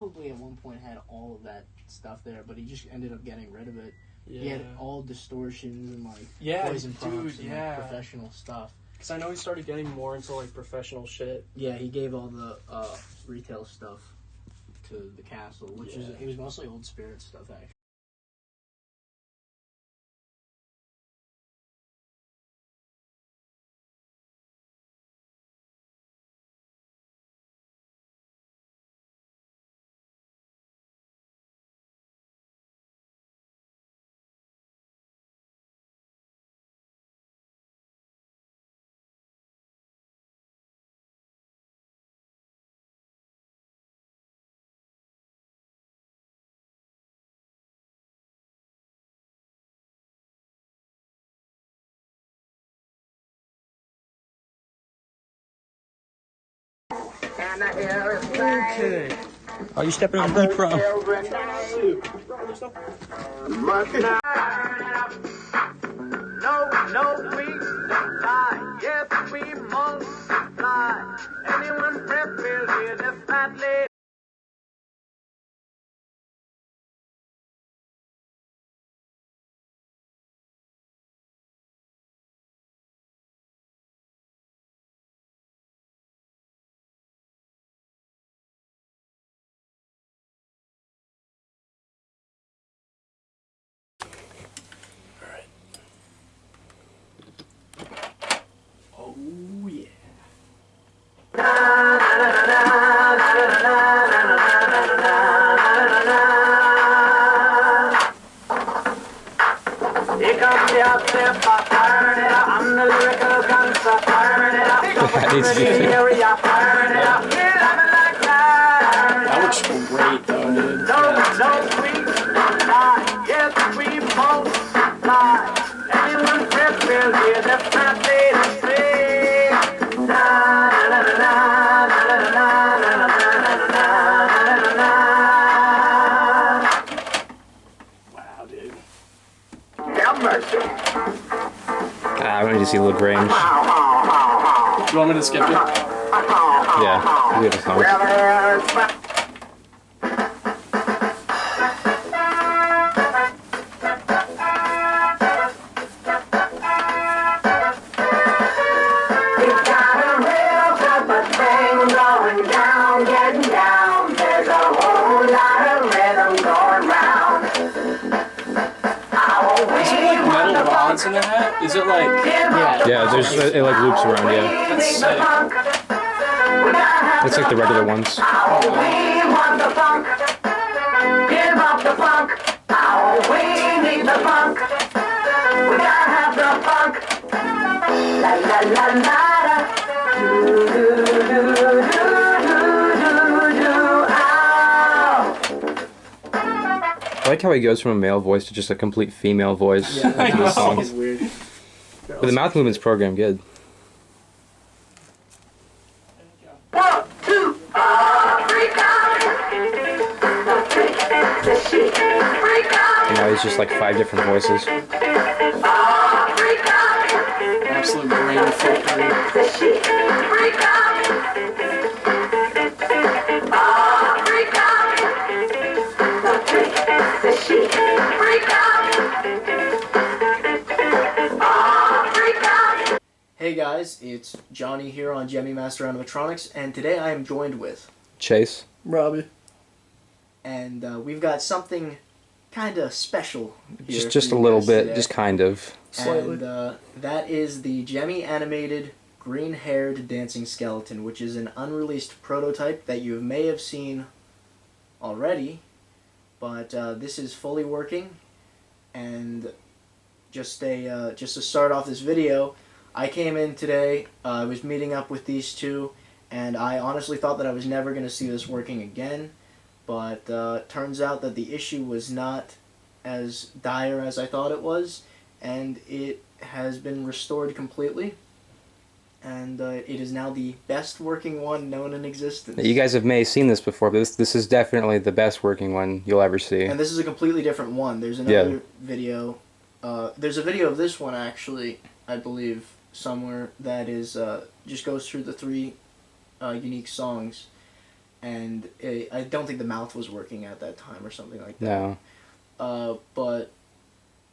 Probably at one point had all of that stuff there, but he just ended up getting rid of it. Yeah. He had all distortions and like poison props and like, professional stuff. Because I know he started getting more into like professional shit. Yeah, he gave all the retail stuff to the castle, which is it was mostly old spirit stuff actually. Okay. Are you stepping on eprom? No, we fly. Yes, we multiply. Anyone prep will hear the fat lady. Oh yeah. Here comes the outstep, firing it up. I'm the lyrical gunster, firing it up. Area, firing it up. That looks great though, dude. No, we fly. Yes, we multiply. Anyone prep will hear the fat lady sing. Na na na na na na na na na na na. Wow, dude. Have mercy. I want to see a little range. You want me to skip it? Yeah, we have a song. In the hat? Is it like Yeah, there's it like loops around. Yeah, that's sick. it's like the regular ones. We want the funk. Give up the funk. Oh, we need the funk. We gotta have the funk. La la la la la. Do do do do do do do. Ow. I like how he goes from a male voice to just a complete female voice. Yeah, in the that song. is weird. But the mouth movement's programmed good. 1, 2, freak out. Freak out. And now he's just like 5 different voices. Freak out. Absolute brain fuckery. Freak out. Freak out. Freak out. Hey guys, it's Johnny here on Gemmy Master Animatronics, and today I am joined with Chase. Robbie. and we've got something kind of special here. Just for a you little guys bit, today. just kind of. Slightly. And that is the Gemmy animated green-haired dancing skeleton, which is an unreleased prototype that you may have seen already, but this is fully working. And just to start off this video, I came in today. I was meeting up with these two, and I honestly thought that I was never going to see this working again. But turns out that the issue was not as dire as I thought it was, and it has been restored completely. And it is now the best working one known in existence. You guys may have seen this before, but this is definitely the best working one you'll ever see. And this is a completely different one. There's another video. There's a video of this one actually, I believe, somewhere that is just goes through the 3 unique songs. and I don't think the mouth was working at that time or something like that. No. But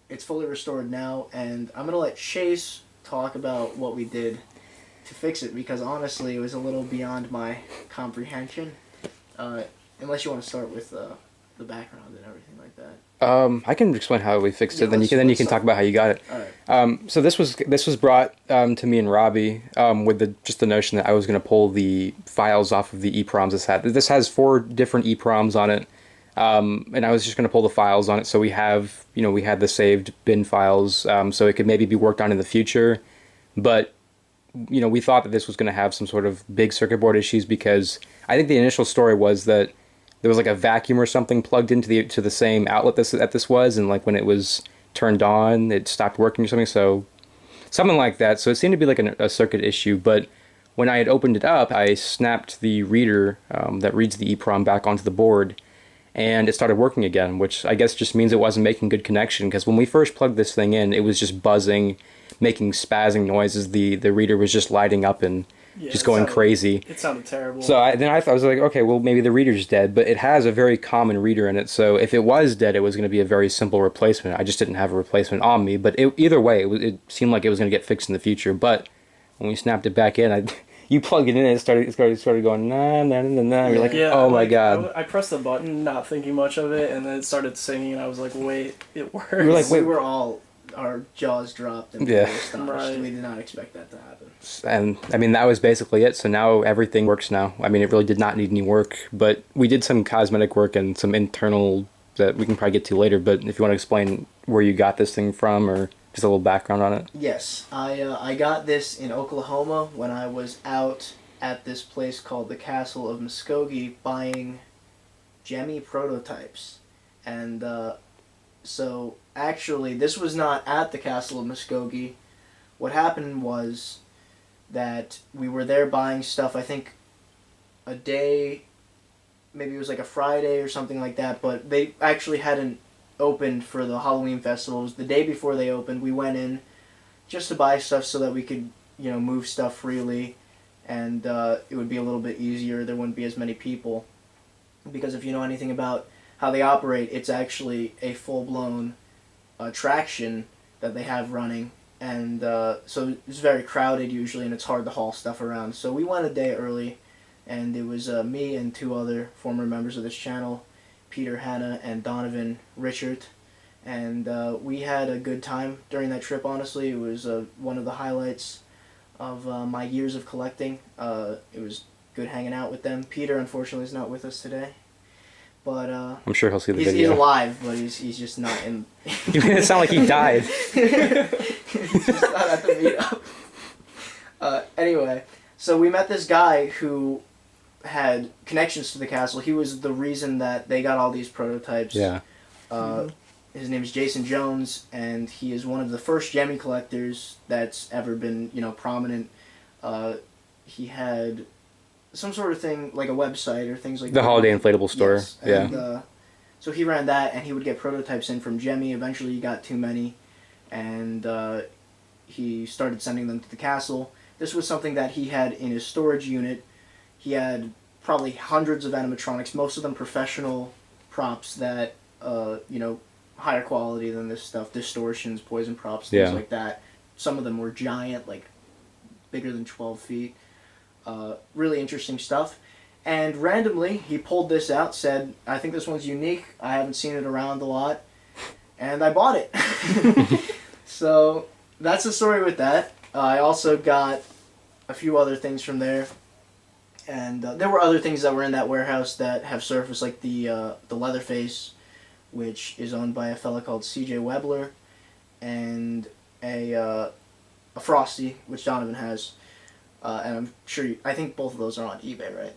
it's fully restored now, and I'm gonna let Chase talk about what we did to fix it, because honestly it was a little beyond my comprehension. Unless you want to start with the background and everything like that. I can explain how we fixed Yeah, it. Then you can talk about how you got it. All right. So this was brought to me and Robbie with just the notion that I was going to pull the files off of the eproms this had. This has 4 different eproms on it, and I was just going to pull the files on it. So we had the saved bin files, so it could maybe be worked on in the future. But we thought that this was going to have some sort of big circuit board issues, because I think the initial story was that there was like a vacuum or something plugged into the same outlet that this was, and like when it was turned on, it stopped working or something. So something like that. So it seemed to be like a circuit issue. But when I had opened it up, I snapped the reader that reads the EEPROM back onto the board, and it started working again, which I guess just means it wasn't making good connection, because when we first plugged this thing in, it was just buzzing, making spazzing noises. The reader was just lighting up and just going crazy. It sounded terrible. So I was like, okay, well, maybe the reader's dead, but it has a very common reader in it, so if it was dead, it was going to be a very simple replacement. I just didn't have a replacement on me, but either way, it seemed like it was going to get fixed in the future. But when we snapped it back in, you plug it in, and it started going, nah, nah, nah, nah. You're like, oh my god. I pressed the button, not thinking much of it, and then it started singing, and I was like, wait, it works. You're like, wait. We were all, our jaws dropped and we were astonished. Right. We did not expect that to happen. And I mean, that was basically it. So now everything works now. I mean, it really did not need any work, but we did some cosmetic work and some internal that we can probably get to later. But if you want to explain where you got this thing from, or just a little background on it. Yes, I got this in Oklahoma when I was out at this place called the Castle of Muskogee buying Gemmy prototypes. And so actually this was not at the Castle of Muskogee. What happened was that we were there buying stuff, I think a day, maybe it was like a Friday or something like that, but they actually hadn't opened for the Halloween festival. It was the day before they opened. We went in just to buy stuff so that we could, move stuff freely, and it would be a little bit easier. There wouldn't be as many people, because if you know anything about how they operate, it's actually a full-blown attraction that they have running, and so it's very crowded usually, and it's hard to haul stuff around. So we went a day early, and it was me and 2 other former members of this channel, Peter Hanna and Donovan Richard, and we had a good time during that trip. Honestly, it was one of the highlights of my years of collecting. It was good hanging out with them. Peter, unfortunately, is not with us today, but I'm sure he'll see the he's video. He's alive, but he's just not in. You made it sound like he died. He's just not at the meetup. Anyway, so we met this guy who had connections to the castle. He was the reason that they got all these prototypes. Yeah. His name is Jason Jones, and he is one of the first Gemmy collectors that's ever been, prominent. He had some sort of thing, like a website or things like that. The Holiday Inflatable Store. Yes. Yeah. And, so he ran that, and he would get prototypes in from Gemmy. Eventually he got too many, and he started sending them to the castle. This was something that he had in his storage unit. He had probably hundreds of animatronics, most of them professional props that, higher quality than this stuff, distortions, poison props, things like that. Some of them were giant, like bigger than 12 feet. Really interesting stuff. And randomly, he pulled this out, said, I think this one's unique. I haven't seen it around a lot. And I bought it. So that's the story with that. I also got a few other things from there. And there were other things that were in that warehouse that have surfaced, like the Leatherface, which is owned by a fella called C.J. Webler, and a Frosty, which Donovan has. And I'm sure, I think both of those are on eBay, right?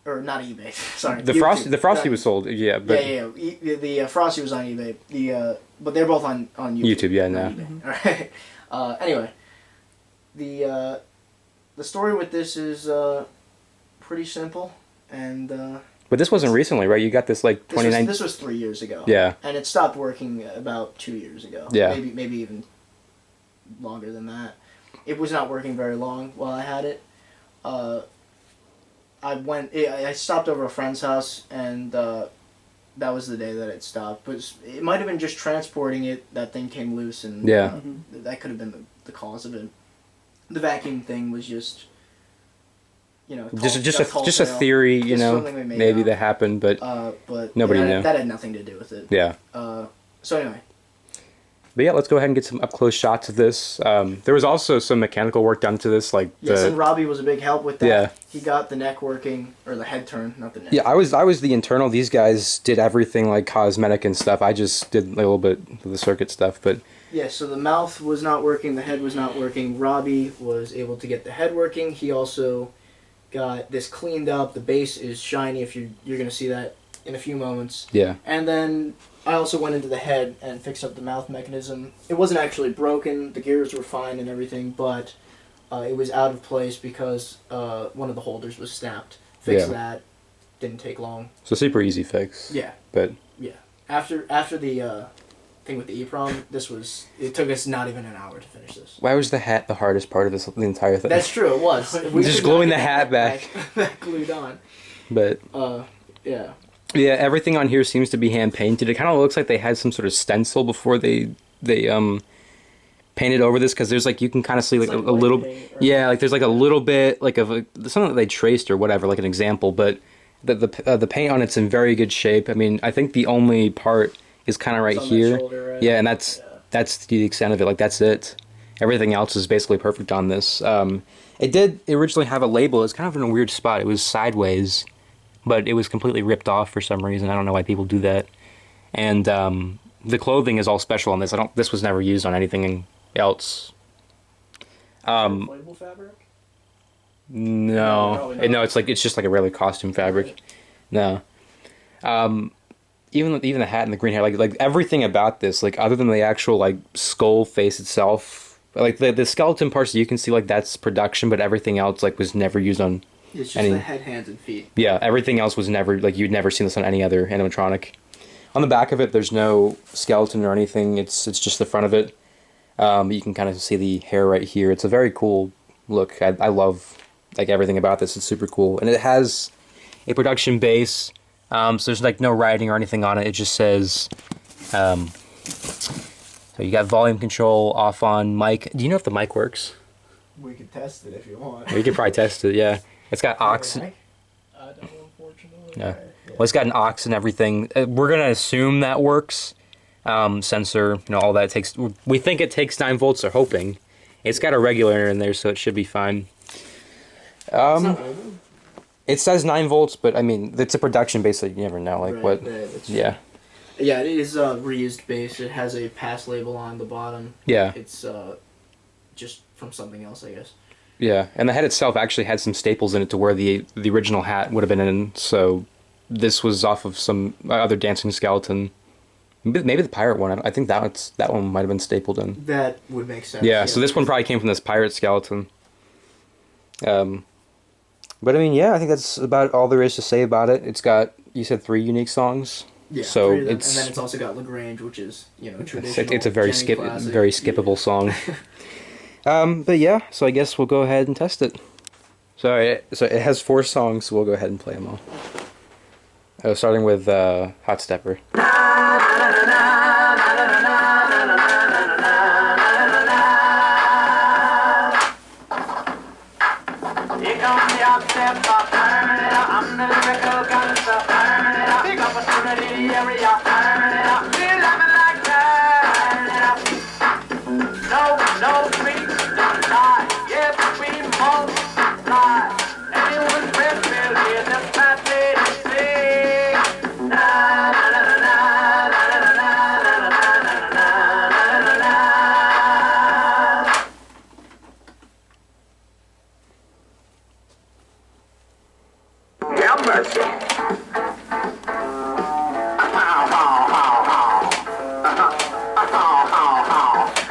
Or not eBay, sorry. The Frosty was sold, yeah. But Yeah. The Frosty was on eBay. But they're both on YouTube. YouTube, yeah, no. Alright. Anyway, the story with this is pretty simple, and But this wasn't recently, right? You got this like 2019. This was 3 years ago. Yeah. And it stopped working about 2 years ago. Yeah. Maybe even longer than that. It was not working very long while I had it. I stopped over a friend's house, and that was the day that it stopped. But it might have been just transporting it. That thing came loose, and that could have been the cause of it. The vacuum thing was just, just a theory, maybe that happened, but nobody knew. That had nothing to do with it. Yeah. So anyway. But yeah, let's go ahead and get some up close shots of this. There was also some mechanical work done to this, like and Robbie was a big help with that. Yeah. He got the neck working, or the head turn, not the neck. Yeah, I was the internal. These guys did everything like cosmetic and stuff. I just did a little bit of the circuit stuff, but. Yeah, so the mouth was not working, the head was not working. Robbie was able to get the head working. He also got this cleaned up. The base is shiny. If you're going to see that in a few moments. Yeah. And then I also went into the head and fixed up the mouth mechanism. It wasn't actually broken. The gears were fine and everything, but it was out of place because one of the holders was snapped. Fixed that. Didn't take long. So super easy fix. Yeah. But yeah, after the thing with the EPROM, it took us not even an hour to finish this. Why was the hat the hardest part of the entire thing? That's true, it was. Just gluing the hat back. Glued on. But yeah. Yeah, everything on here seems to be hand painted. It kind of looks like they had some sort of stencil before they painted over this, because there's like, you can kind of see like a little like there's like a little bit like of something that they traced or whatever, like an example, but the paint on it's in very good shape. I mean, I think the only part is kind of right here. Shoulder, right? Yeah, and that's the extent of it. Like, that's it. Everything else is basically perfect on this. It did originally have a label. It's kind of in a weird spot. It was sideways, but it was completely ripped off for some reason. I don't know why people do that. And the clothing is all special on this. This was never used on anything else. Inflatable fabric? No, it's just like a regular costume fabric. No. Even the hat and the green hair, like everything about this, like other than the actual like skull face itself, like the skeleton parts that you can see, like that's production, but everything else like was never used on. It's just the head, hands, and feet. Yeah, everything else was never, like, you'd never seen this on any other animatronic. On the back of it, there's no skeleton or anything. It's just the front of it. You can kind of see the hair right here. It's a very cool look. I love like everything about this. It's super cool, and it has a production base. So there's like no writing or anything on it. It just says, so you got volume control off on mic. Do you know if the mic works? We could test it if you want. We could probably test it, yeah. It's got aux. I don't, unfortunately. Yeah. Well, it's got an aux and everything. We're going to assume that works. Sensor, all that takes. We think it takes 9 volts, or hoping. It's got a regulator in there, so it should be fine. It says 9 volts, but I mean, it's a production base, so you never know. Like, what? Yeah. Yeah, it is a reused base. It has a pass label on the bottom. Yeah. It's just from something else, I guess. Yeah, and the head itself actually had some staples in it to where the original hat would have been in, so this was off of some other dancing skeleton. Maybe the pirate one. I think that one might have been stapled in. That would make sense. Yeah, so this one probably came from this pirate skeleton. But I mean, yeah, I think that's about all there is to say about it. It's got, you said 3 unique songs. Yeah, so and then it's also got Lagrange, which is traditional. It's a very skippable song. But yeah, so I guess we'll go ahead and test it. So it has 4 songs, so we'll go ahead and play them all. Starting with Hot Stepper.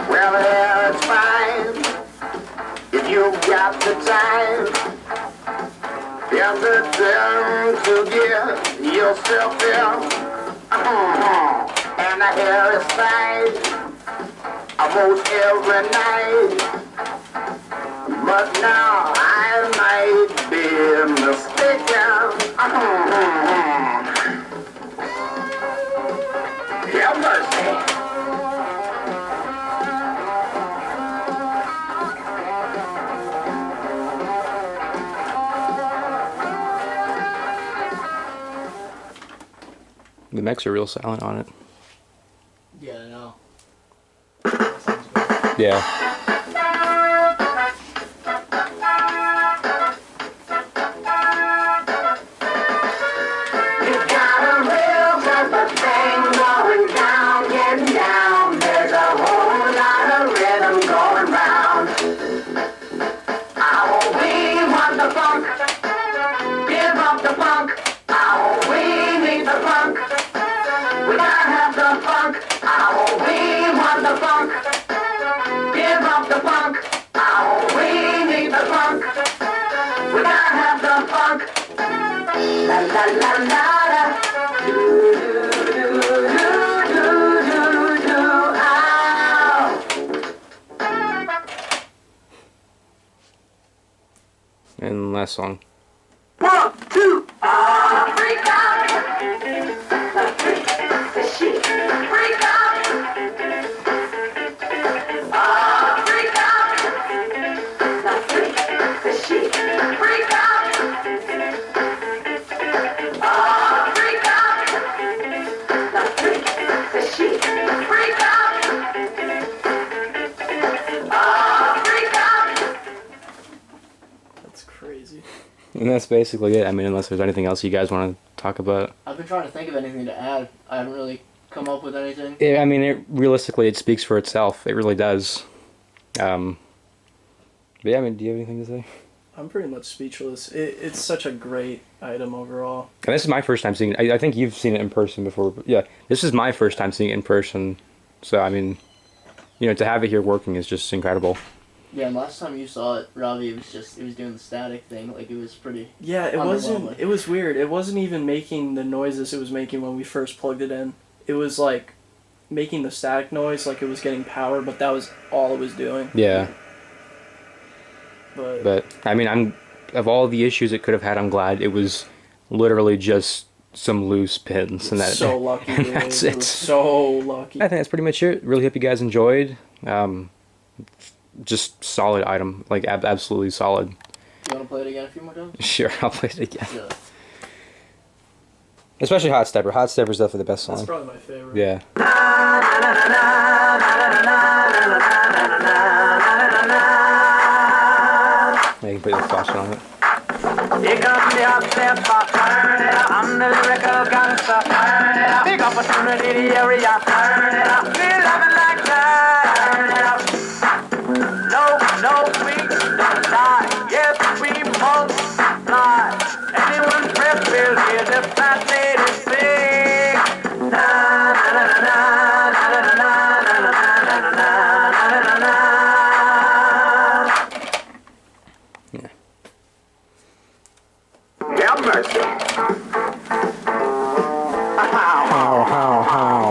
Well, it's fine if you got the time. There's a turn to get yourself there. And the hair is fine almost every night. But now I might be mistaken. The mechs are real silent on it. Yeah, I know. That sounds good. Yeah. You got a real good thing going down, getting down. There's a whole lot of rhythm going round. Oh, we want the funk. Give up the funk. Oh, we need the funk. We gotta have the funk. Oh, we want the funk. Give up the funk. Oh, we need the funk. We gotta have the funk. La la la la la. Do do do do do do do. Ow. And last song. 1, 2. Freak out. She freak out. Freak out. She freak out. Freak out. She freak out. Freak out. That's crazy. And that's basically it. I mean, unless there's anything else you guys want to talk about. I've been trying to think of anything to add. I haven't really come up with anything. I mean, realistically, it speaks for itself. It really does. But yeah, I mean, do you have anything to say? I'm pretty much speechless. It's such a great item overall. And this is my first time seeing it. I think you've seen it in person before. But yeah, this is my first time seeing it in person. So, I mean, to have it here working is just incredible. Yeah, and last time you saw it, Robbie, it was doing the static thing. Like, it was pretty... Yeah, it wasn't. It was weird. It wasn't even making the noises it was making when we first plugged it in. It was like making the static noise, like it was getting power, but that was all it was doing. Yeah. But I mean, of all the issues it could have had, I'm glad it was literally just some loose pins, and so lucky. and Dude. that's It was so lucky. I think that's pretty much it. Really hope you guys enjoyed. Just solid item, like absolutely solid. You want to play it again a few more times? Sure, I'll play it again. Yeah. Especially Hot Stepper. Hot Stepper's definitely the best song. That's probably my favorite. Yeah. Yeah, you can put the flash on it. Here comes the hot stepper, turn it up. I'm the lyrical gangster, turn it up. Big opportunity, the area, turn it up. Feel loving like that, turn it up. No, we don't die. Yes, we multiply. Anyone prep will hear the fat lady sing. Na na na na na na na na na na na na na. Have mercy. How.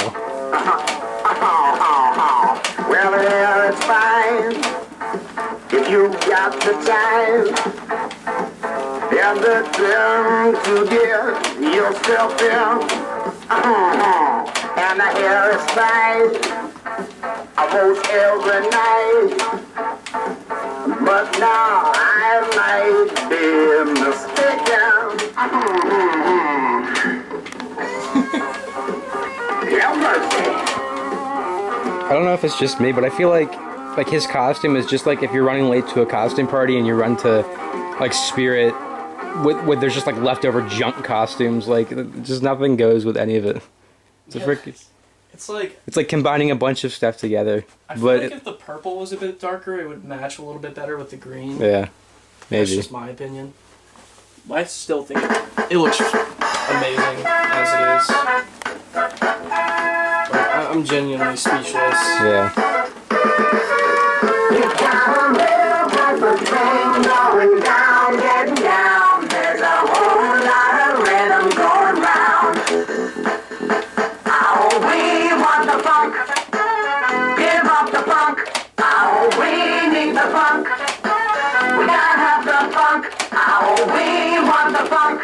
Well, there it's fine if you got the time and the time to get yourself in. And the hair is fine almost every night. But now I might be mistaken. Have mercy. I don't know if it's just me, but I feel like his costume is just like if you're running late to a costume party and you run to like Spirit with there's just like leftover junk costumes, like just nothing goes with any of it. It's like It's like combining a bunch of stuff together. I feel But like if the purple was a bit darker, it would match a little bit better with the green. yeah, That's maybe. just my opinion. I still think it looks amazing as it is. But I'm genuinely speechless. Yeah. You got a real type of thing going down, getting down. There's a whole lot of rhythm going round. Oh, we want the funk. Give up the funk. Oh, we need the funk. We gotta have the funk. Oh, we want the funk.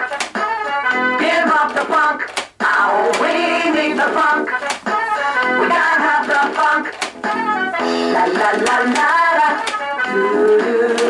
Give up the funk. Oh, we need the funk. We gotta have the funk. La la la la la.